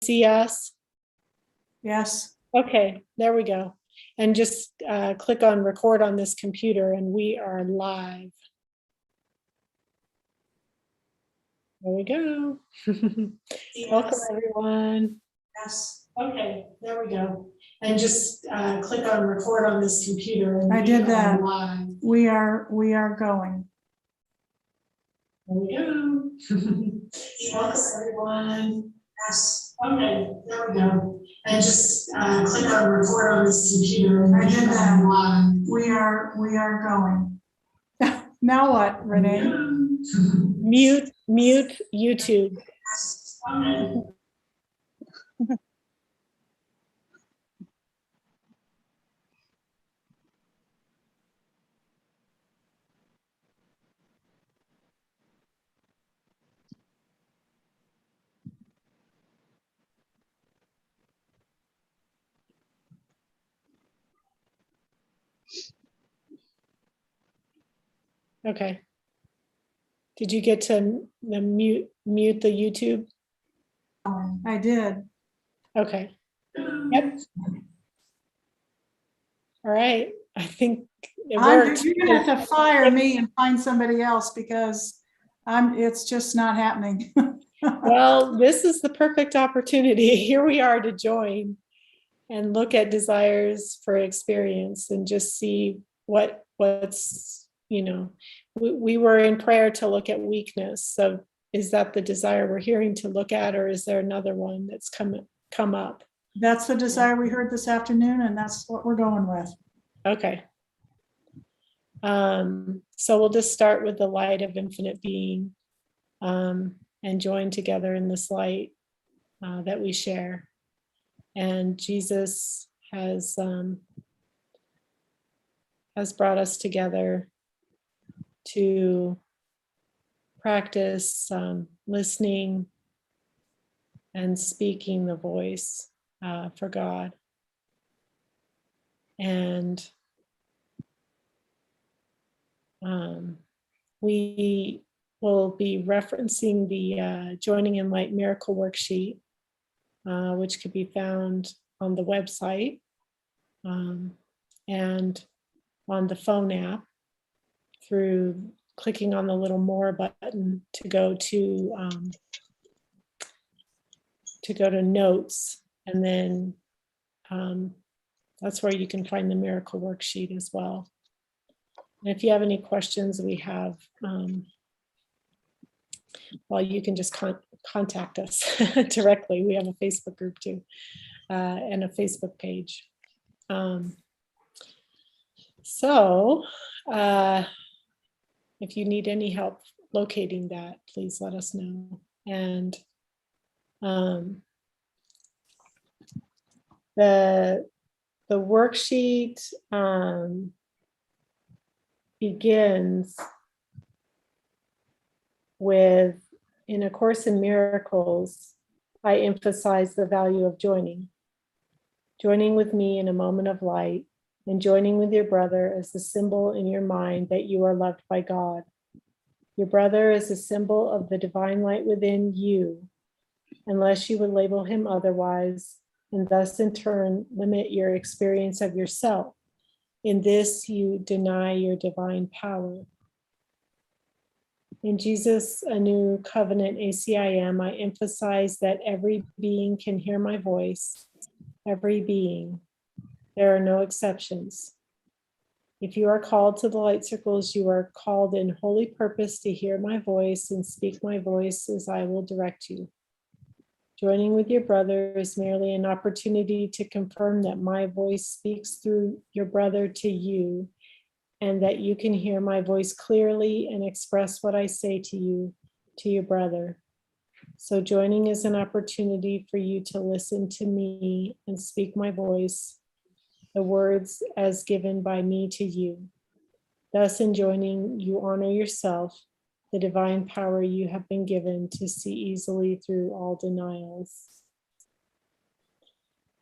see us? Yes. Okay, there we go. And just click on record on this computer and we are live. There we go. Welcome, everyone. Yes. Okay, there we go. And just click on record on this computer. And I did that. Live. We are going. There we go. Welcome, everyone. Yes. Okay, there we go. And just click on record on this computer. And I did that. Live. We are going. Now what, Renee? Mute YouTube. Okay. Did you get to the mute the YouTube? I did. Okay. Yep. All right. I think it worked. You're gonna have to fire me and find somebody else because it's just not happening. Well, this is the perfect opportunity. Here we are to join and look at desires for experience and just see what's, you know, we were in prayer to look at weakness. So is that the desire we're hearing to look at, or is there another one that's come up? That's the desire we heard this afternoon, and that's what we're going with. Okay. So we'll just start with the light of infinite being and join together in this light that we share. And Jesus has brought us together to practice listening and speaking the voice for God. And we will be referencing the Joining in Light Miracle Worksheet, which could be found on the website and on the phone app through clicking on the little more button to go to notes, and then that's where you can find the miracle worksheet as well. And if you have any questions, we have, well, you can just contact us directly. We have a Facebook group too, and a Facebook page. So if you need any help locating that, please let us know. And the worksheet begins with, in A Course in Miracles, I emphasize the value of joining with me in a moment of light, and joining with your brother as the symbol in your mind that you are loved by God. Your brother is a symbol of the divine light within you, unless you would label him otherwise, and thus in turn limit your experience of yourself. In this, you deny your divine power. In Jesus, a New Covenant ACIM, I emphasize that every being can hear my voice, every being. There are no exceptions. If you are called to the light circles, you are called in holy purpose to hear my voice and speak my voice as I will direct you. Joining with your brother is merely an opportunity to confirm that my voice speaks through your brother to you, and that you can hear my voice clearly and express what I say to you, to your brother. So joining is an opportunity for you to listen to me and speak my voice, the words as given by me to you. Thus in joining, you honor yourself, the divine power you have been given to see easily through all denials.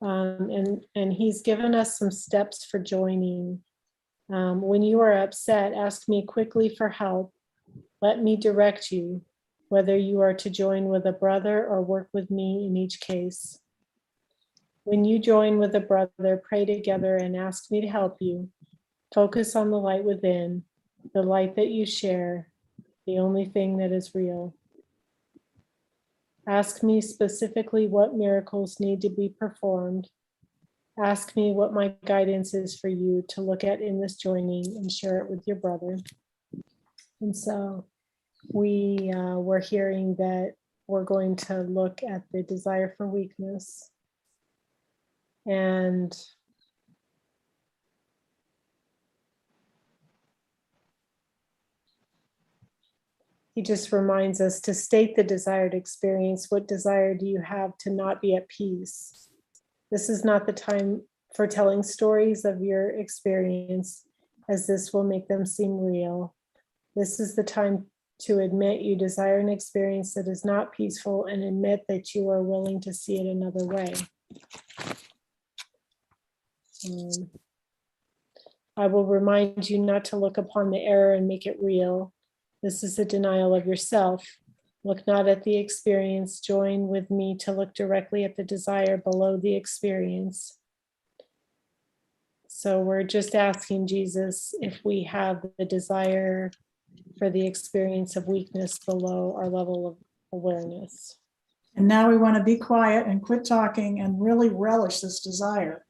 And he's given us some steps for joining. When you are upset, ask me quickly for help. Let me direct you. whether you are to join with a brother or work with me in each case. When you join with a brother, pray together and ask me to help you. Focus on the light within, the light that you share, the only thing that is real. Ask me specifically what miracles need to be performed. Ask me what my guidance is for you to look at in this joining and share it with your brother. And so we were hearing that we're going to look at the desire for weakness. And he just reminds us to state the desired experience. What desire do you have to not be at peace? This is not the time for telling stories of your experience, as this will make them seem real. This is the time to admit you desire an experience that is not peaceful and admit that you are willing to see it another way. I will remind you not to look upon the error and make it real. This is a denial of yourself. Look not at the experience. Join with me to look directly at the desire below the experience. So we're just asking Jesus if we have the desire for the experience of weakness below our level of awareness. And now we want to be quiet and quit talking and really relish this desire.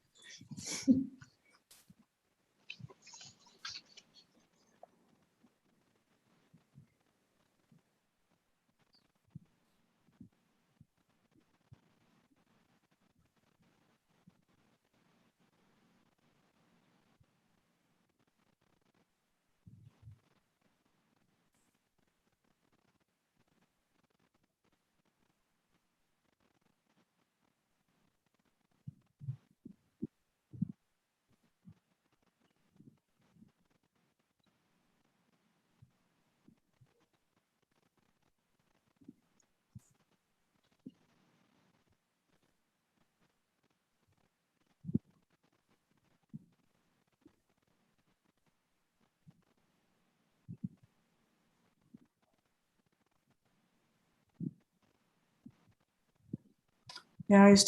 Yeah, he's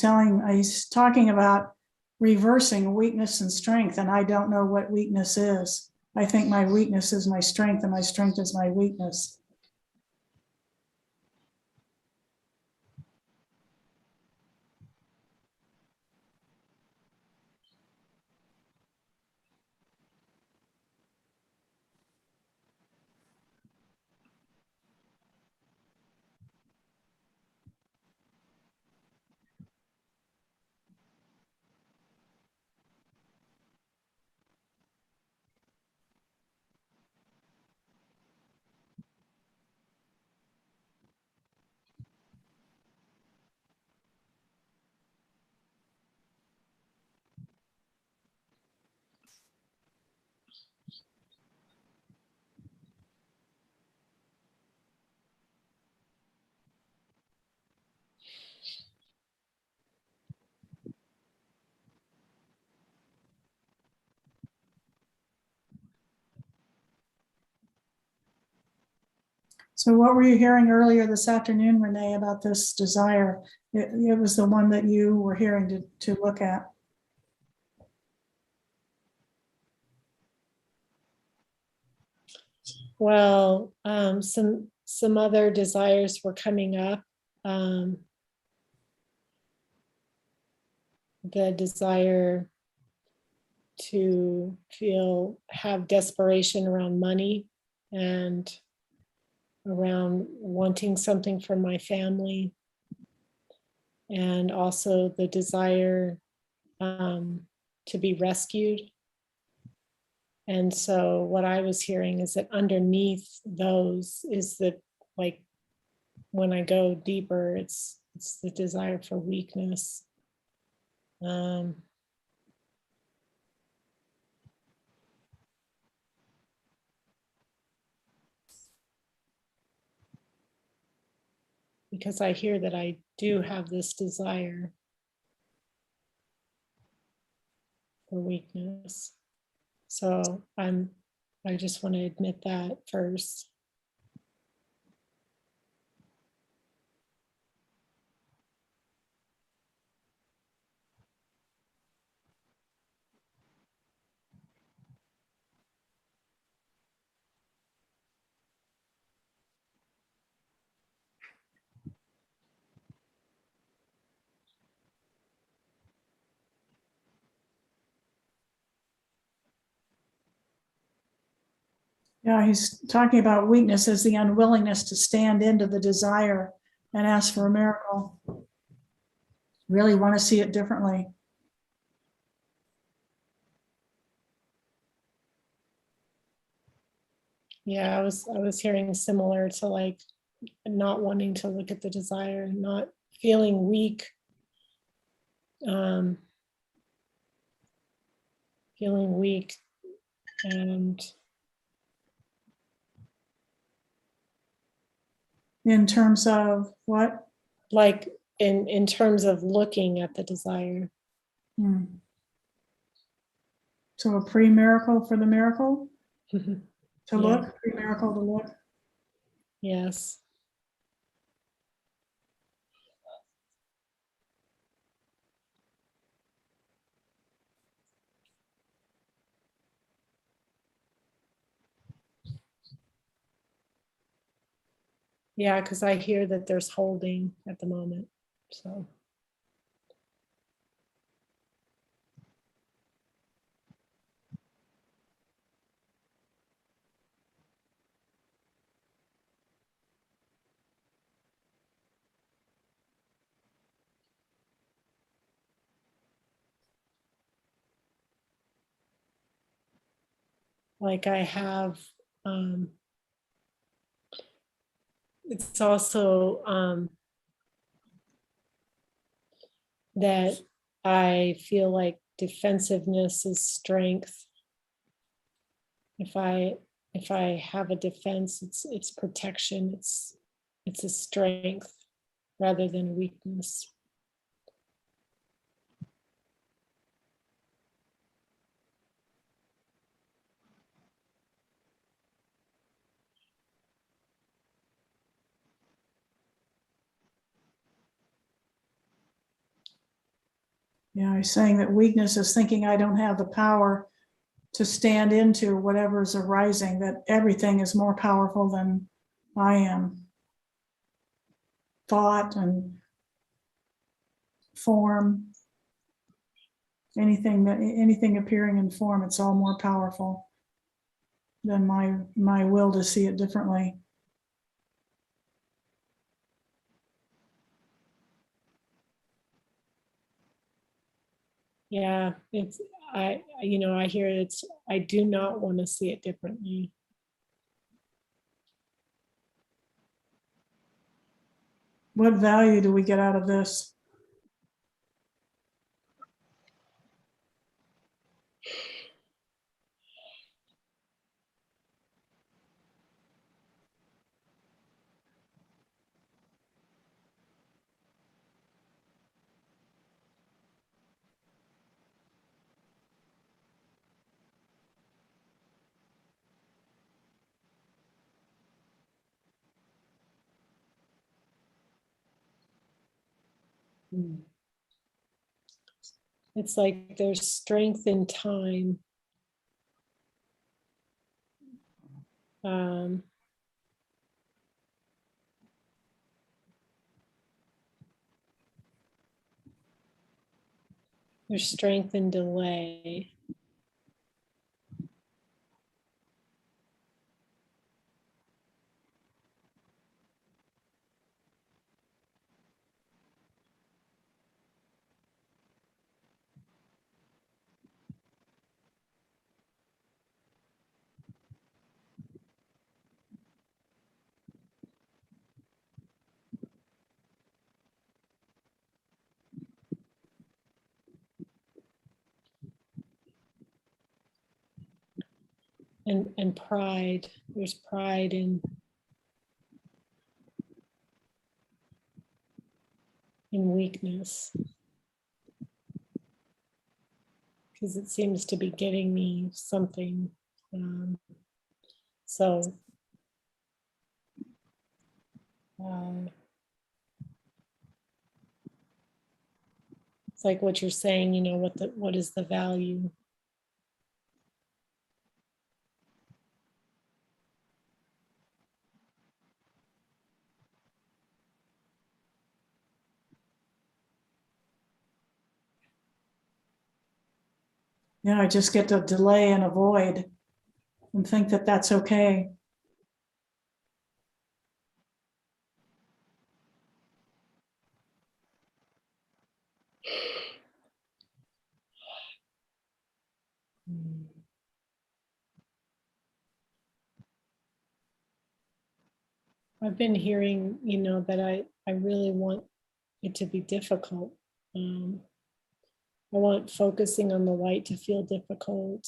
talking about reversing weakness and strength, and I don't know what weakness is. I think my weakness is my strength, and my strength is my weakness. So what were you hearing earlier this afternoon, Renee, about this desire? It was the one that you were hearing to look at. Well, some other desires were coming up. The desire to have desperation around money and around wanting something from my family, and also the desire to be rescued. And so what I was hearing is that underneath those is the, like, when I go deeper, it's the desire for weakness. Because I hear that I do have this desire for weakness. So I just want to admit that first. Yeah, he's talking about weakness as the unwillingness to stand into the desire and ask for a miracle. Really want to see it differently. Yeah, I was hearing similar to like not wanting to look at the desire, not feeling weak, um, feeling weak, and In terms of what? like in terms of looking at the desire. So a pre-miracle for the miracle? To Yeah. look, pre-miracle to look. Yes. Yeah, because I hear that there's holding at the moment. So like I have, it's also that I feel like defensiveness is strength. If I have a defense, it's protection, it's a strength rather than weakness. Yeah, he's saying that weakness is thinking I don't have the power to stand into whatever's arising, that everything is more powerful than I am. Thought and form, anything appearing in form, it's all more powerful than my will to see it differently. Yeah, it's I hear it's I do not want to see it differently. What value do we get out of this? It's like there's strength in time. Um, there's strength in delay. And pride. There's pride in weakness. Because it seems to be getting me something. So it's like what you're saying, what is the value? Yeah, I just get to delay and avoid and think that that's okay. I've been hearing, that I really want it to be difficult. I want focusing on the light to feel difficult.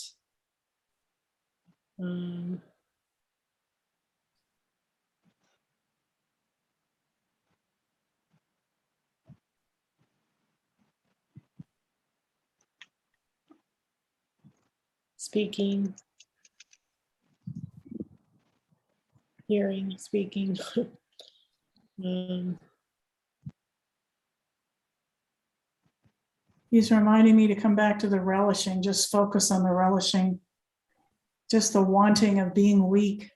Speaking, hearing, speaking. He's reminding me to come back to the relishing, just focus on the relishing, just the wanting of being weak.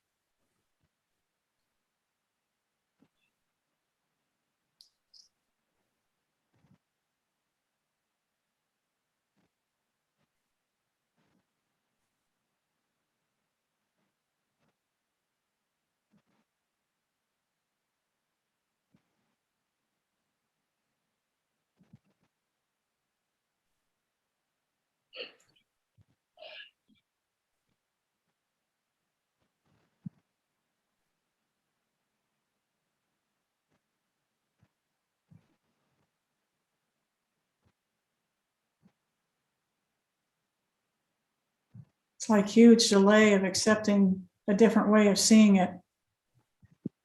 It's like huge delay of accepting a different way of seeing it.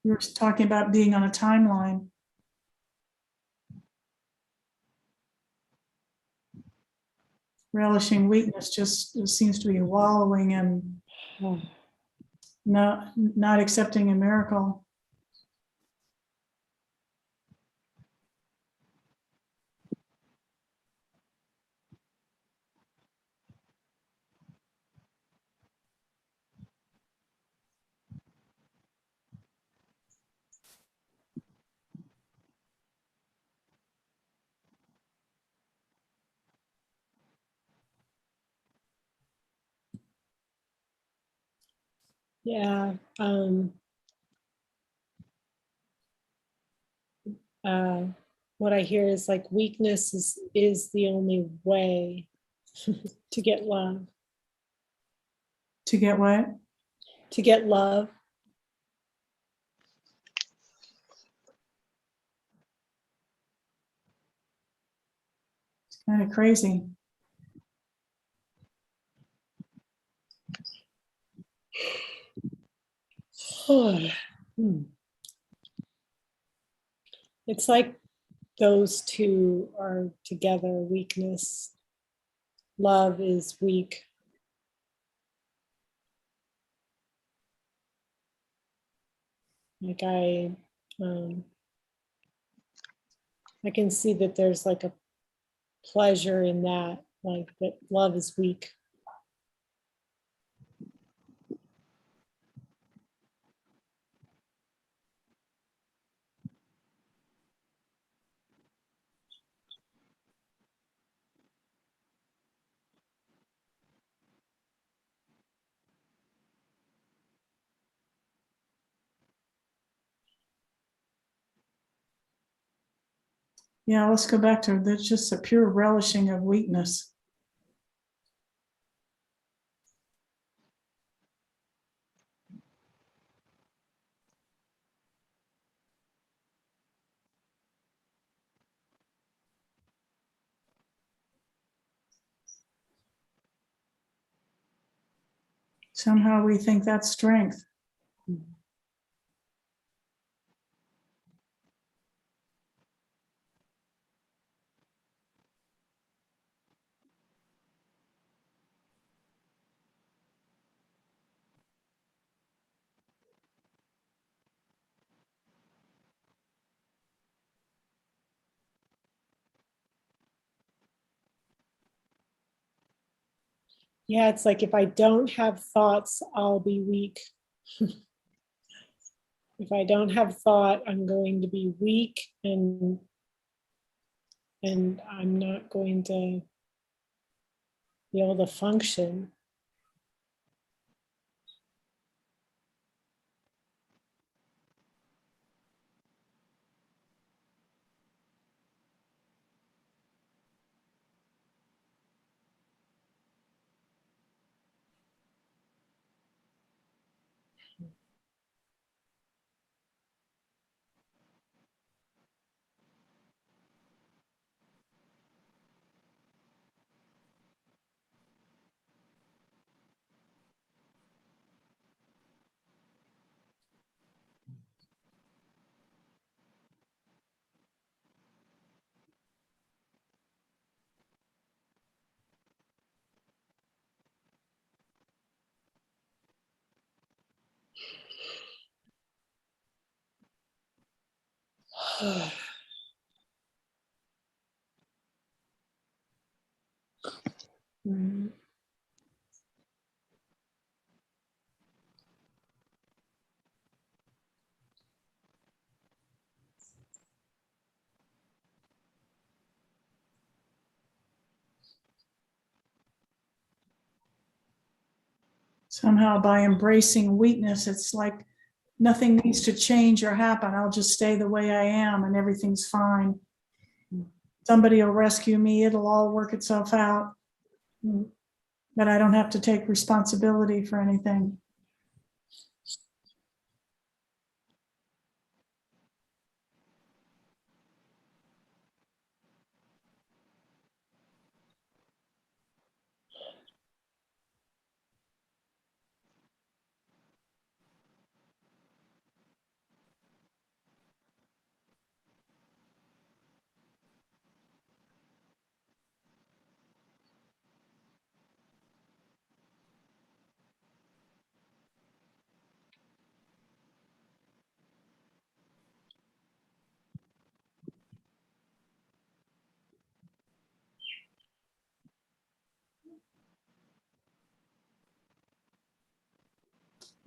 We were talking about being on a timeline. Relishing weakness just seems to be wallowing and not accepting a miracle. Yeah. What I hear is like weakness is the only way to get love. To get what? To get love. It's kind of crazy. It's like those two are together. Weakness, love is weak. Like I can see that there's like a pleasure in that, like that love is weak. Yeah, let's go back to that's just a pure relishing of weakness. Somehow we think that's strength. Yeah, it's like if I don't have thoughts, I'll be weak. If I don't have thought, I'm going to be weak and I'm not going to be able to function. Mm. Somehow by embracing weakness, it's like nothing needs to change or happen. I'll just stay the way I am and everything's fine. Somebody will rescue me. It'll all work itself out. Mm. But I don't have to take responsibility for anything.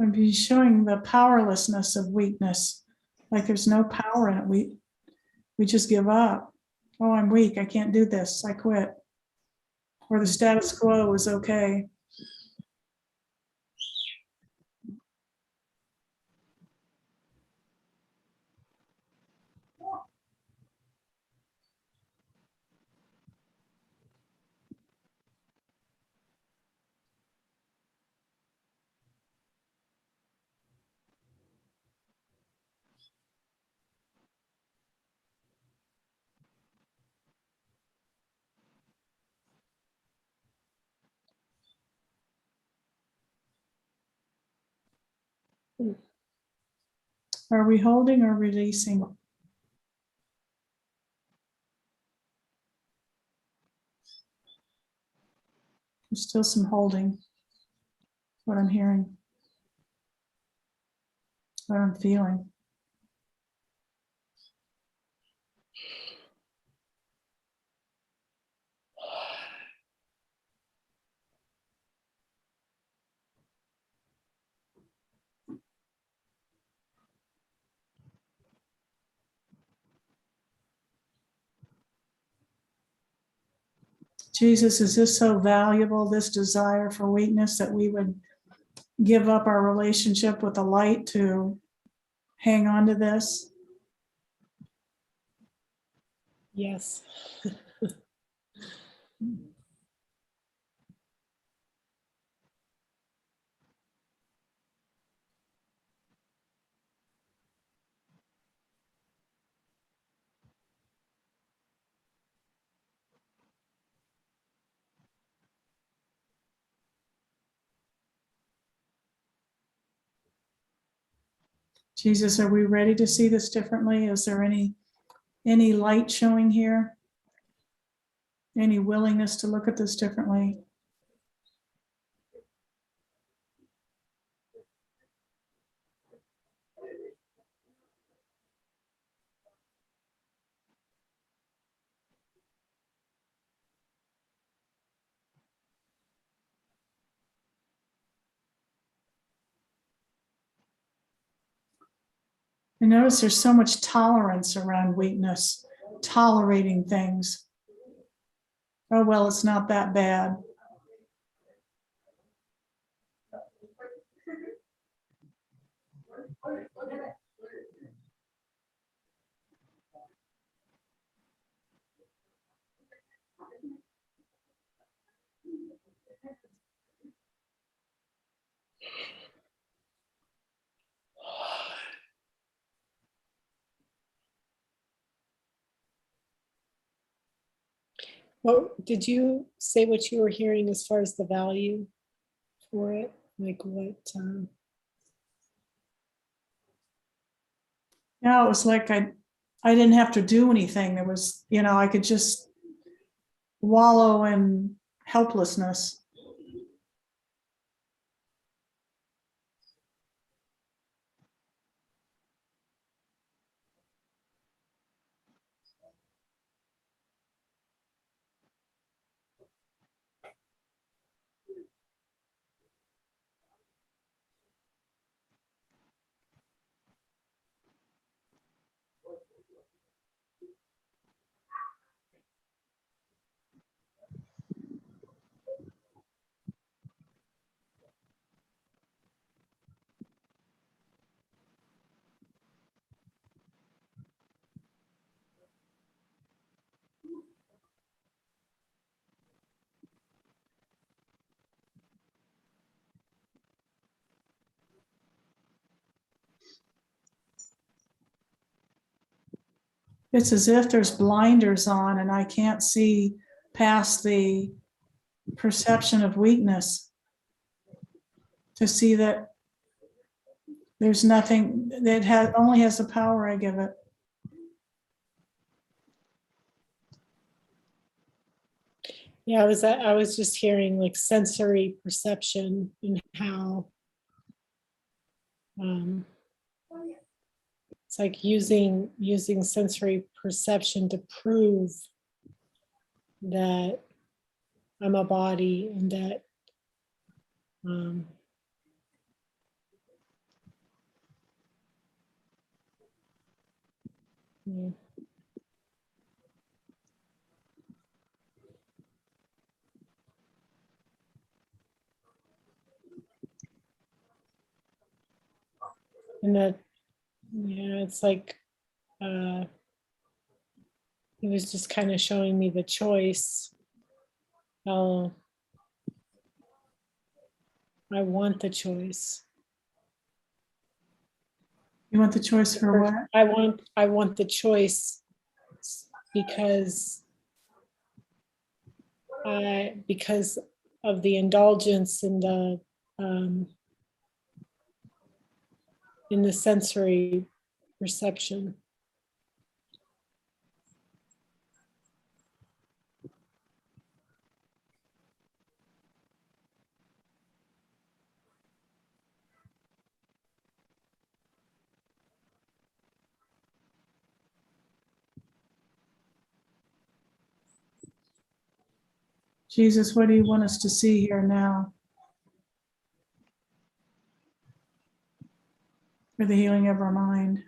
I'd be showing the powerlessness of weakness. Like there's no power in it. We just give up. Oh, I'm weak. I can't do this. I quit. Or the status quo is okay. Are we holding or releasing? There's still some holding. What I'm hearing. What I'm feeling. Jesus, is this so valuable, this desire for weakness, that we would give up our relationship with the light to hang on to this? Yes. Jesus, are we ready to see this differently? Is there any light showing here? Any willingness to look at this differently? I notice there's so much tolerance around weakness, tolerating things. Oh, well, it's not that bad. Well, did you say what you were hearing as far as the value for it? Like what? No, it was like I didn't have to do anything. There was, I could just wallow in helplessness. It's as if there's blinders on and I can't see past the perception of weakness to see that there's nothing that only has the power I give it. Yeah, I was just hearing like sensory perception and how it's like using sensory perception to prove that I'm a body and that yeah. And that, yeah, it's like he was just kind of showing me the choice. Oh, I want the choice. You want the choice for what? I want the choice because of the indulgence in the sensory perception. Jesus, what do you want us to see here now for the healing of our mind?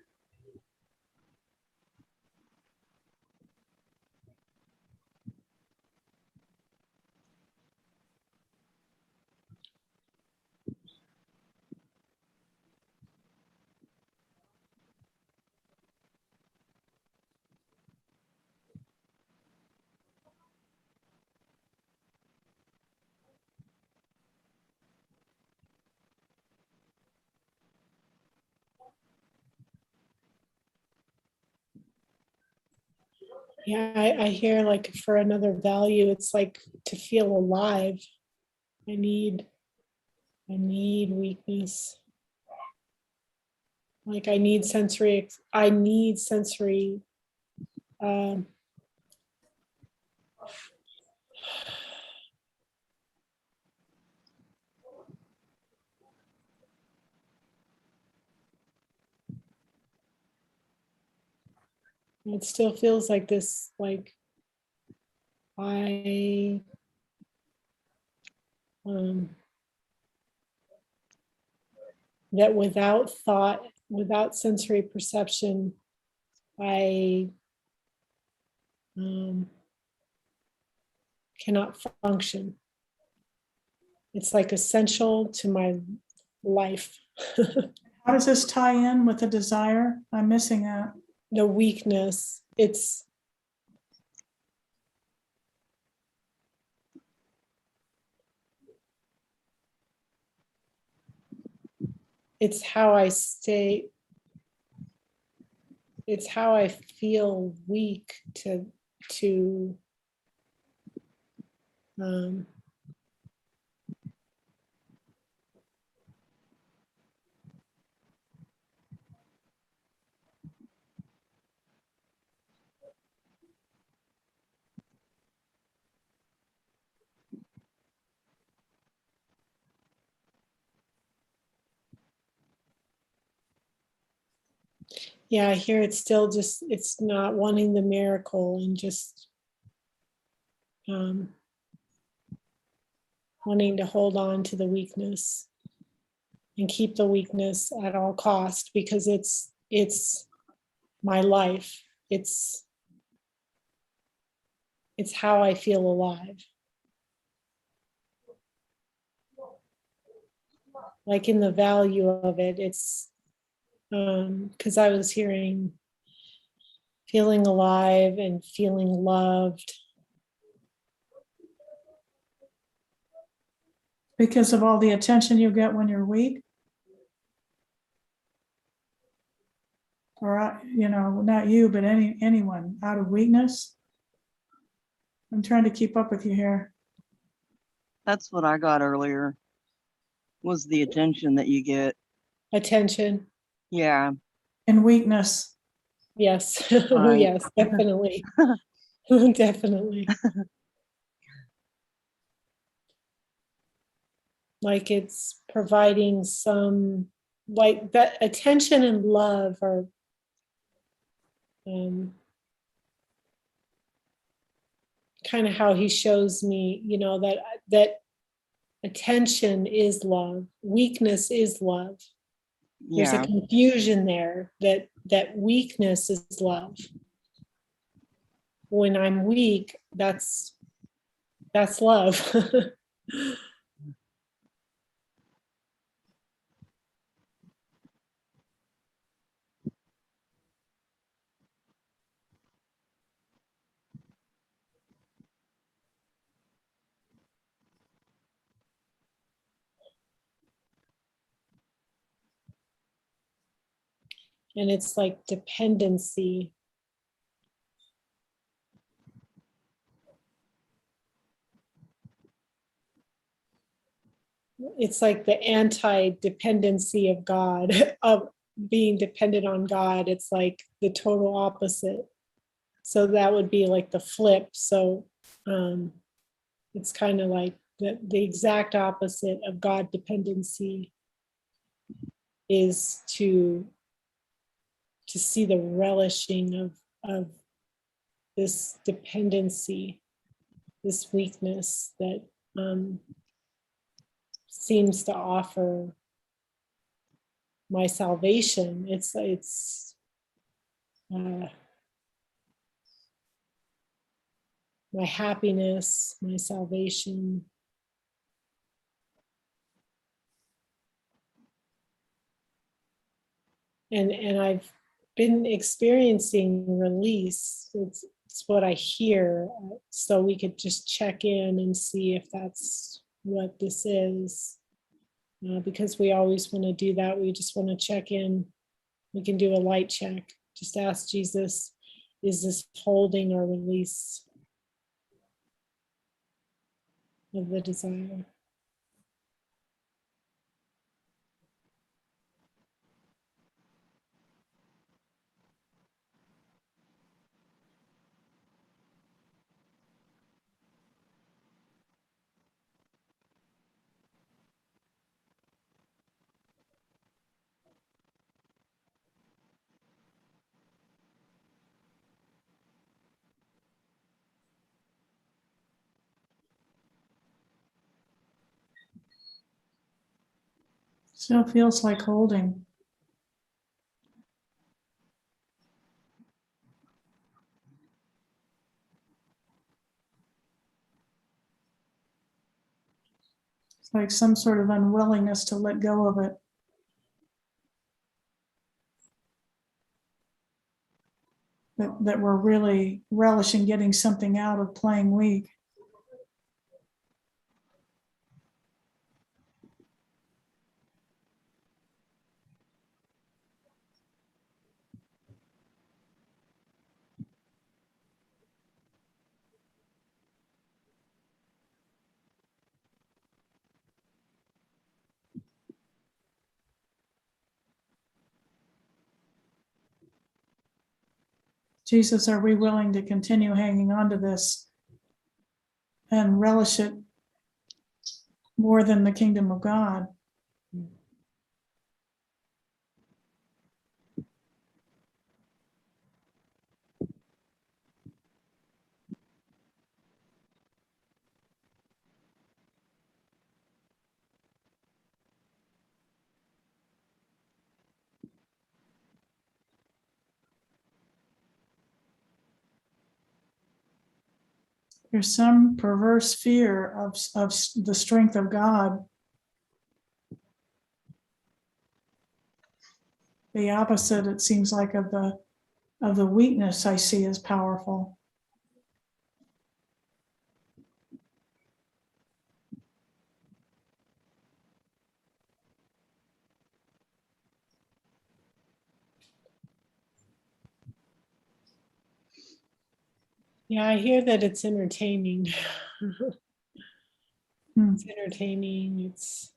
Yeah, I hear like for another value, it's like to feel alive. I need weakness. Like I need sensory. Um, it still feels like this. Like I that without thought, without sensory perception, I cannot function. It's like essential to my life. How does this tie in with the desire? I'm missing that. The weakness, it's how I stay, it's how I feel weak to um, yeah, I hear it's still just, it's not wanting the miracle and just wanting to hold on to the weakness and keep the weakness at all cost because it's my life. It's how I feel alive. Like in the value of it, it's because I was hearing feeling alive and feeling loved. Because of all the attention you get when you're weak? or, not you, but anyone out of weakness? I'm trying to keep up with you here. That's what I got earlier, was the attention that you get. Attention. Yeah. In weakness. Yes. Oh, Right. yes, definitely. Definitely. Like it's providing some, like that attention and love are kind of how he shows me, that attention is love, weakness is love. There's a Yeah. confusion there that weakness is love. When I'm weak, that's love. And it's like dependency. It's like the anti-dependency of God, of being dependent on God. It's like the total opposite. So that would be like the flip. So it's kind of like the exact opposite of God dependency is to see the relishing of this dependency, this weakness that seems to offer my salvation. It's my happiness, my salvation. And I've been experiencing release. It's what I hear. So we could just check in and see if that's what this is. Because we always want to do that. We just want to check in. We can do a light check. Just ask Jesus, is this holding or release of the desire? Still feels like holding. It's like some sort of unwillingness to let go of it. That we're really relishing getting something out of playing weak. Jesus, are we willing to continue hanging on to this and relish it more than the kingdom of God? There's some perverse fear of the strength of God. The opposite, it seems like, of the weakness I see as powerful. Yeah, I hear that it's entertaining. Hmm. It's entertaining. It's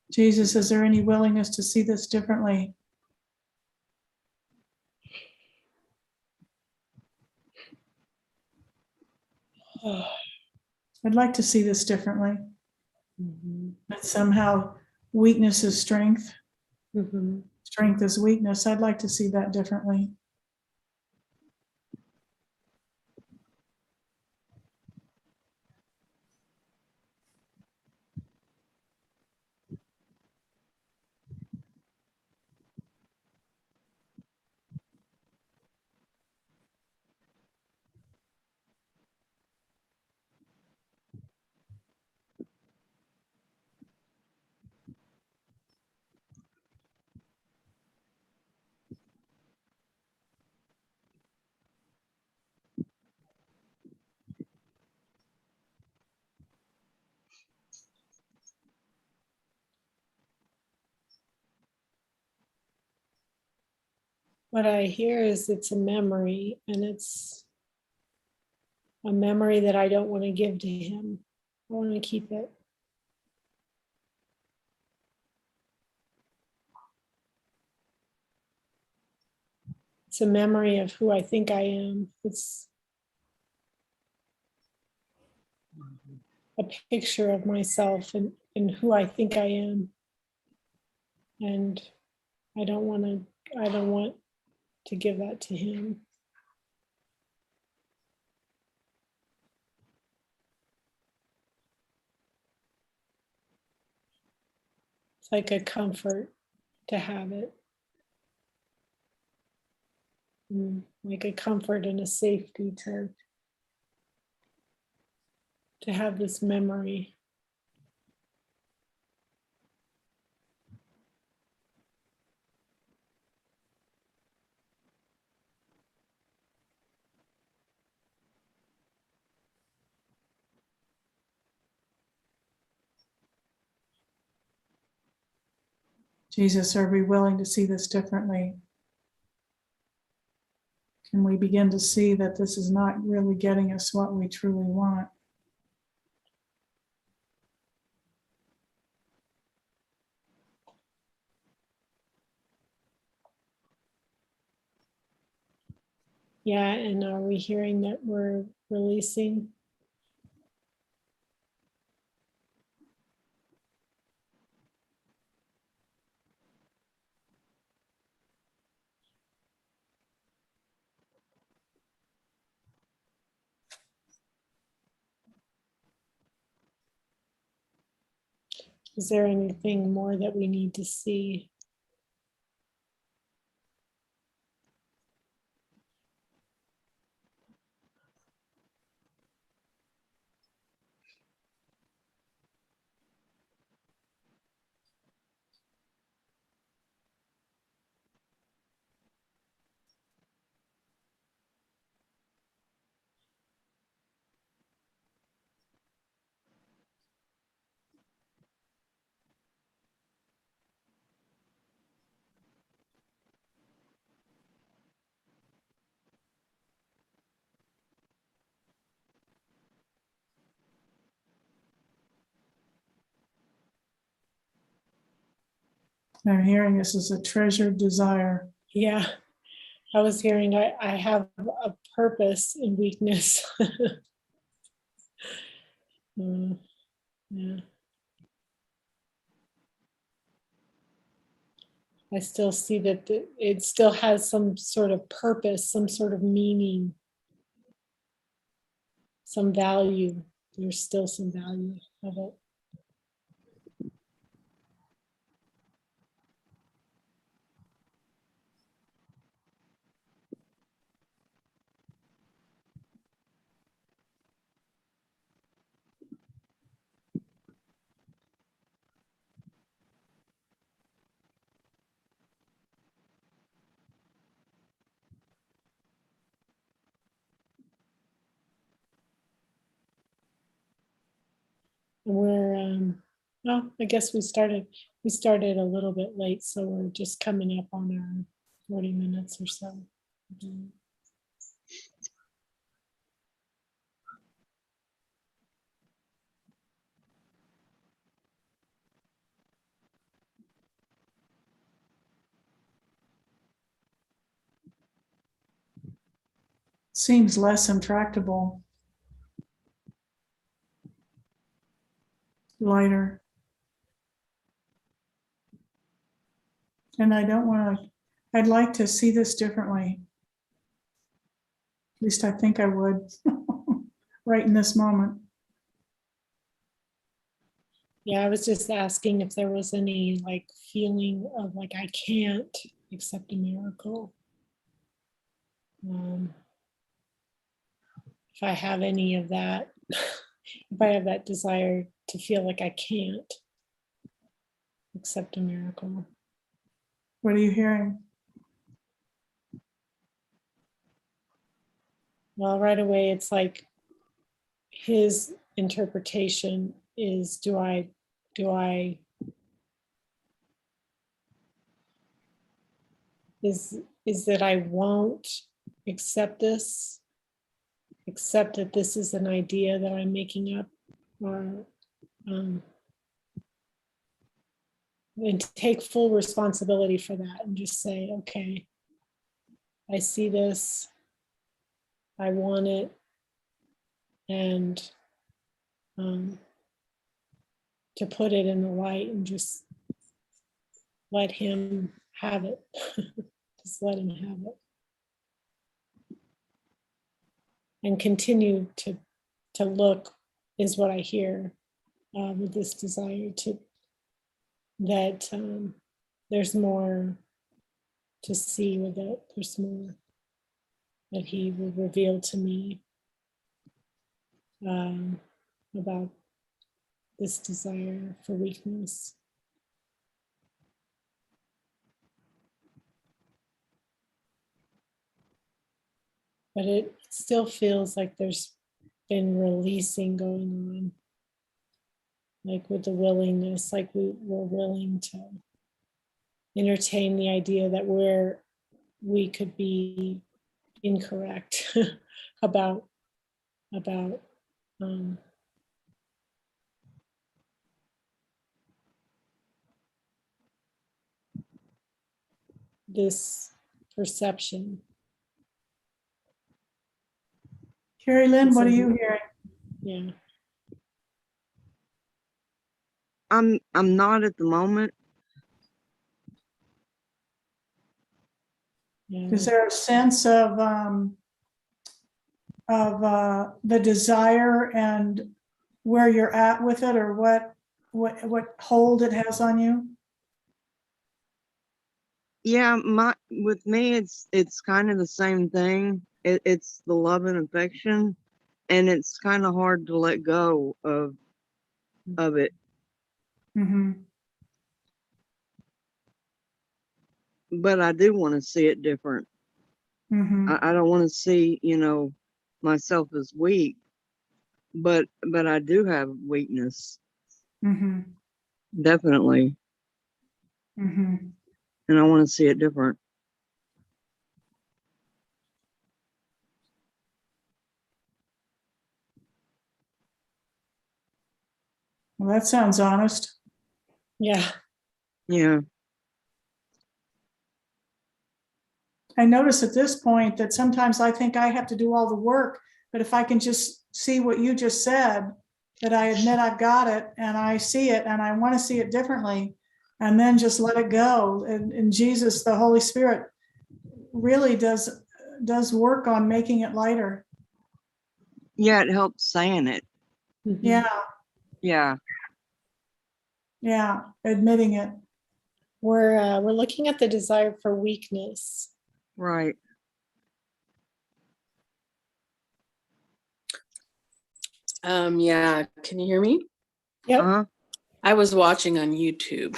Jesus, is there any willingness to see this differently? I'd like to see this differently. Mhm. That somehow weakness is strength, Mhm. strength is weakness. I'd like to see that differently. What I hear is it's a memory, and it's a memory that I don't want to give to him. I want to keep it. It's a memory of who I think I am. It's a picture of myself and who I think I am. And I don't want to give that to him. It's like a comfort to have it. Like a comfort and a safety to have this memory. Jesus, are we willing to see this differently? Can we begin to see that this is not really getting us what we truly want? Yeah, and are we hearing that we're releasing? Is there anything more that we need to see? I'm hearing this is a treasured desire. Yeah, I was hearing I have a purpose in weakness. Yeah. I still see that it still has some sort of purpose, some sort of meaning, some value. There's still some value of it. We're, well, I guess we started a little bit late, so we're just coming up on our 40 minutes or so. Seems less intractable. Lighter. And I don't want to, I'd like to see this differently. At least I think I would, right in this moment. Yeah, I was just asking if there was any like feeling of like I can't accept a miracle. If I have any of that, if I have that desire to feel like I can't accept a miracle. What are you hearing? Well, right away, it's like his interpretation is is that I won't accept this, accept that this is an idea that I'm making up, or and take full responsibility for that and just say, okay, I see this, I want it, and to put it in the light and just let him have it. Just let him have it. And continue to look is what I hear with this desire to that there's more to see with it. There's more that he will reveal to me about this desire for weakness. But it still feels like there's been releasing going on, like with the willingness, like we're willing to entertain the idea that we could be incorrect about this perception. Carrie Lynn, what are you hearing? Yeah. I'm not at the moment. Yeah. Is there a sense of the desire and where you're at with it, or what hold it has on you? Yeah, with me it's kind of the same thing. It's the love and affection, and it's kind of hard to let go of it. Mm-hmm. But I do want to see it different. Mm-hmm. I don't want to see, myself as weak, but I do have weakness, Mm-hmm. definitely, Mm-hmm. and I want to see it different. Well, that sounds honest. Yeah. Yeah. I notice at this point that sometimes I think I have to do all the work, but if I can just see what you just said, that I admit I've got it and I see it and I want to see it differently, and then just let it go. And Jesus, the Holy Spirit, really does work on making it lighter. Yeah, it helps saying it. Mhm. Yeah, Yeah. yeah, admitting it. We're looking at the desire for weakness. Right. Yeah, can you hear me? Yep. Uh-huh. I was watching on YouTube,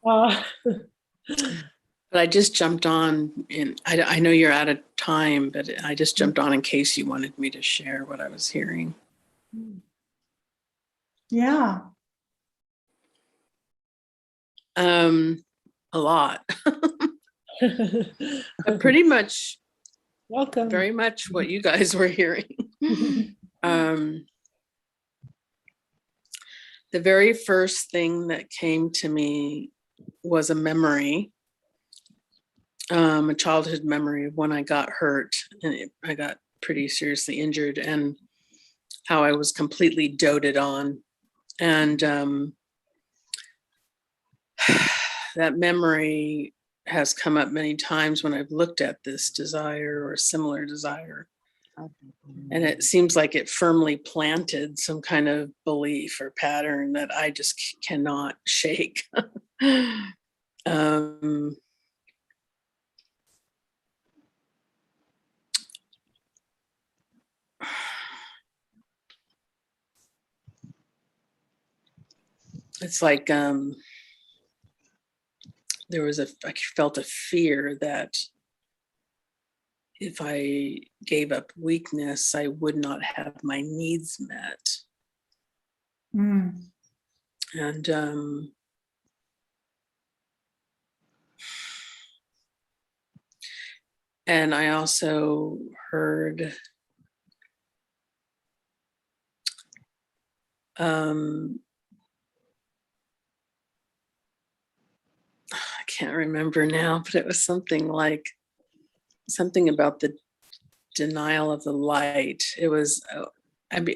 Uh, but I just jumped on, and I know you're out of time, but I just jumped on in case you wanted me to share what I was hearing. Yeah. A lot. But pretty much, Welcome. very much what you guys were hearing. The very first thing that came to me was a memory, a childhood memory of when I got hurt and I got pretty seriously injured, and how I was completely doted on. And that memory has come up many times when I've looked at this desire or a similar desire. And it seems like it firmly planted some kind of belief or pattern that I just cannot shake. It's like I felt a fear that if I gave up weakness, I would not have my needs met. Mm. And I also heard I can't remember now, but it was something like something about the denial of the light. It was, I mean,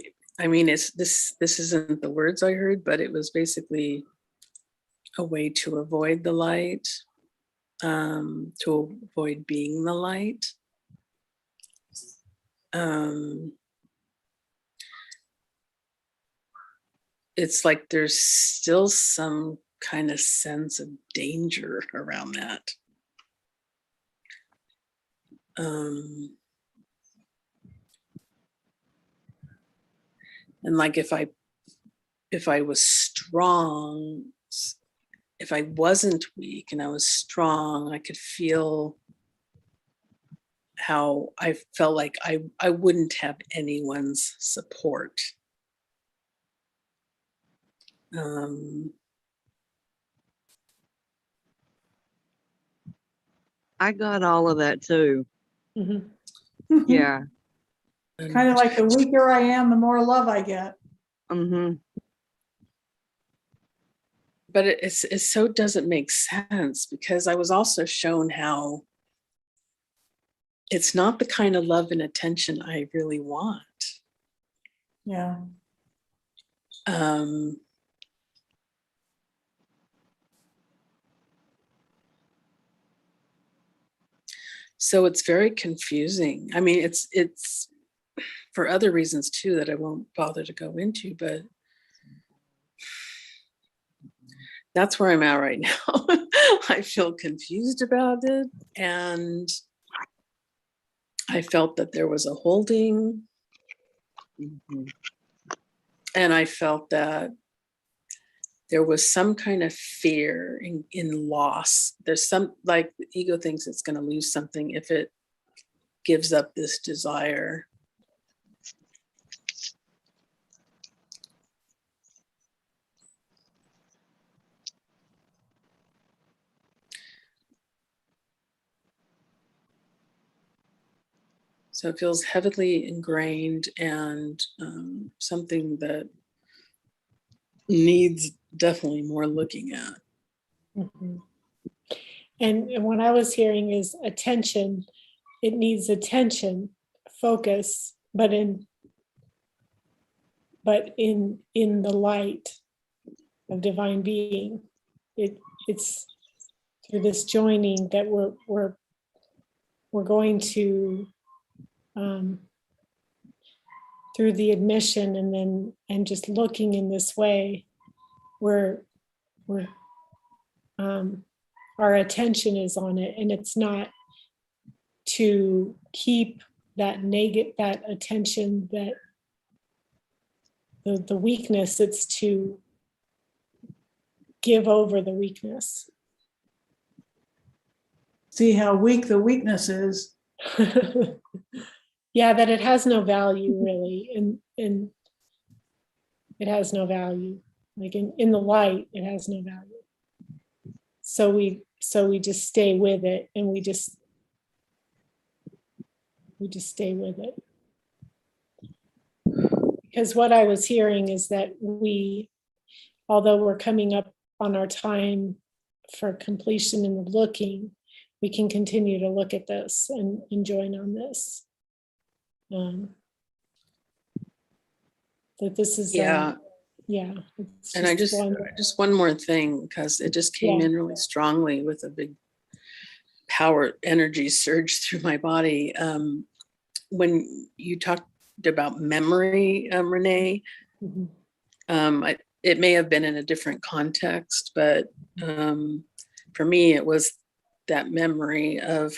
it's this isn't the words I heard, but it was basically a way to avoid the light, to avoid being the light. It's like there's still some kind of sense of danger around that. And like if I was strong, if I wasn't weak and I was strong, I could feel how I felt like I wouldn't have anyone's support. I got all of that too. Mhm. Yeah. Kind of like the weaker I am, the more love I get. Mm-hmm. But it so doesn't make sense, because I was also shown how it's not the kind of love and attention I really want. Yeah. So it's very confusing. I mean, it's for other reasons too that I won't bother to go into, but that's where I'm at right now. I feel confused about it, and I felt that there was a holding, and I felt that there was some kind of fear in loss. There's some, like, the ego thinks it's going to lose something if it gives up this desire. So it feels heavily ingrained, and something that needs definitely more looking at. Mhm. And what I was hearing is attention. It needs attention, focus, but in the light of divine being. It's through this joining that we're going to, through the admission and just looking in this way, we're our attention is on it, and it's not to keep that attention, that the weakness. It's to give over the weakness. See how weak the weakness is. Yeah, that it has no value really, and it has no value. Like in the light, it has no value. So we just stay with it, and we just stay with it. Because what I was hearing is that although we're coming up on our time for completion in the looking, we can continue to look at this and join on this. That this is Yeah. it's And I just one more thing, because it just came in really strongly with a big power energy surge through my body. When you talked about memory, Renee, it may have been in a different context, but for me, it was that memory of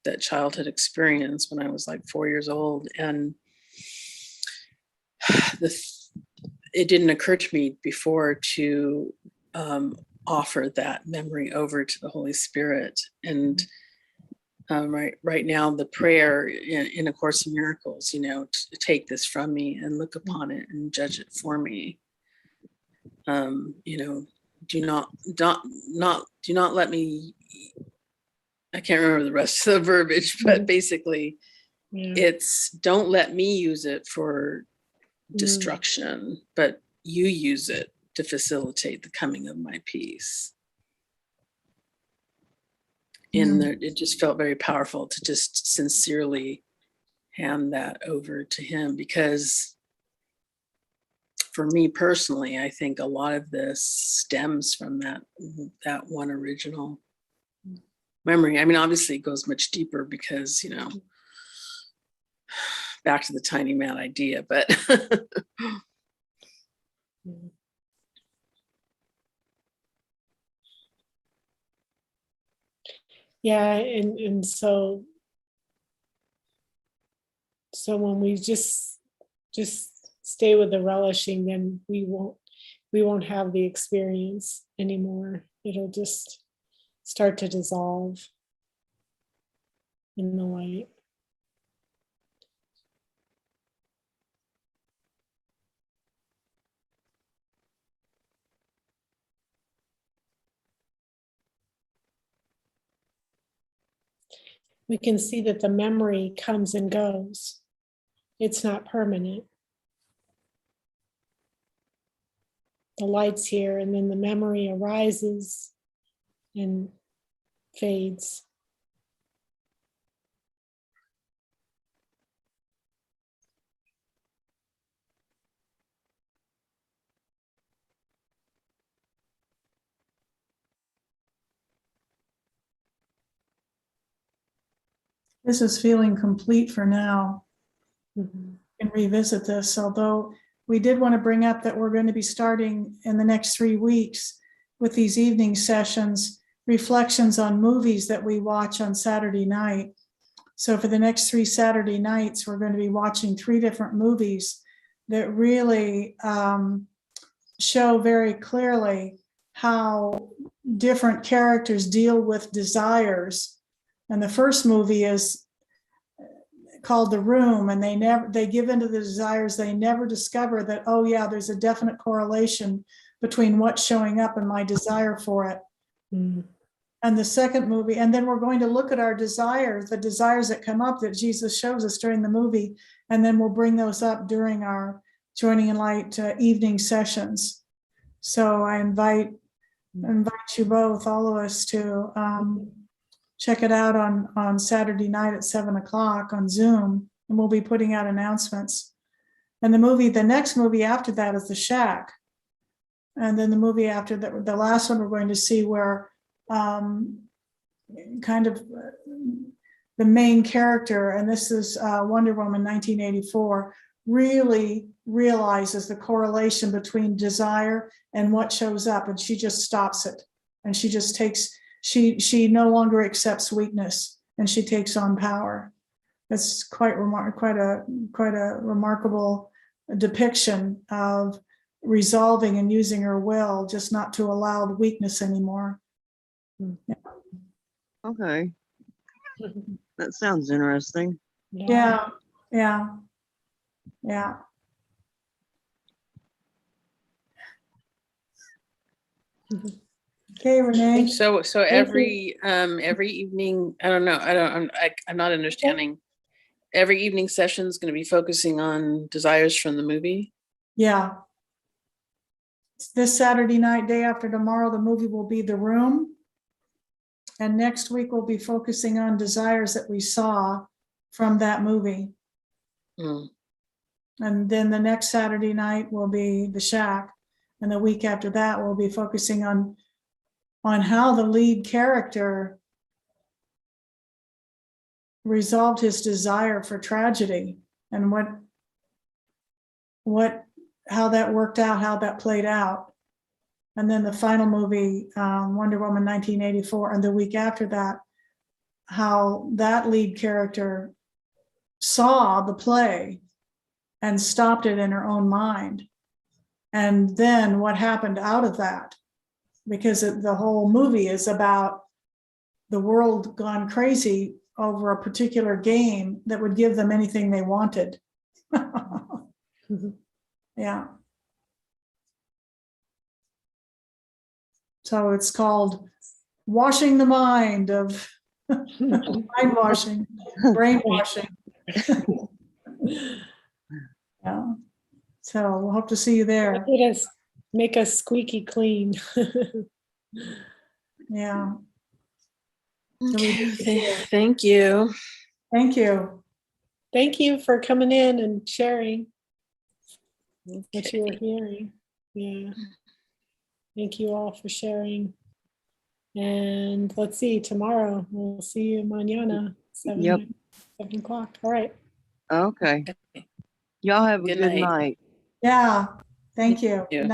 that childhood experience when I was like 4 years old. And it didn't occur to me before to offer that memory over to the Holy Spirit. And right now, the prayer in A Course in Miracles, to take this from me and look upon it and judge it for me. Do not let me. I can't remember the rest of the verbiage, but basically, it's don't let me use it for destruction, but you use it to facilitate the coming of my peace. And it just felt very powerful to just sincerely hand that over to him, because for me personally, I think a lot of this stems from that one original memory. I mean, obviously it goes much deeper because, back to the tiny man idea, but yeah, and so when we just stay with the relishing, then we won't have the experience anymore. It'll just start to dissolve in the light. We can see that the memory comes and goes. It's not permanent. The light's here, and then the memory arises and fades. This is feeling complete for now. Mm-hmm. And revisit this, although we did want to bring up that we're going to be starting in the next 3 weeks with these evening sessions, reflections on movies that we watch on Saturday night. So for the next 3 Saturday nights, we're going to be watching 3 different movies that really show very clearly how different characters deal with desires. And the first movie is called The Room, and they give into the desires. They never discover that, oh yeah, there's a definite correlation between what's showing up and my desire for it. And the second movie, and then we're going to look at our desires, the desires that come up that Jesus shows us during the movie, and then we'll bring those up during our Joining in Light evening sessions. So I invite you both, all of us, to check it out on Saturday night at 7:00 on Zoom, and we'll be putting out announcements. And the next movie after that is The Shack. And then the movie after that, the last one we're going to see, where kind of the main character, and this is Wonder Woman 1984, really realizes the correlation between desire and what shows up, and she just stops it. And she just she no longer accepts weakness, and she takes on power. It's quite a remarkable depiction of resolving and using her will just not to allow the weakness anymore. Okay. That sounds interesting. Yeah. Okay, Renee. So you. every evening, I don't know, I'm not understanding. Every evening session is going to be focusing on desires from the movie. Yeah. This Saturday night, day after tomorrow, the movie will be The Room. And next week we'll be focusing on desires that we saw from that movie. Mm. And then the next Saturday night will be The Shack. And the week after that, we'll be focusing on how the lead character resolved his desire for tragedy and how that worked out, how that played out. And then the final movie, Wonder Woman 1984, and the week after that, how that lead character saw the play and stopped it in her own mind. And then what happened out of that, because the whole movie is about the world gone crazy over a particular game that would give them anything they wanted. Yeah. So it's called washing the mind of mind washing, brainwashing. Yeah. So we'll hope to see you there. Make us squeaky clean. Yeah. Okay, thank you. Thank you. Thank you for coming in and sharing what you were Okay. hearing. Yeah. Thank you all for sharing. And let's see, tomorrow we'll see you mañana, 7 o'clock. All right. Okay. Y'all have a Good good night. night. Yeah. Thank you. Yeah. Good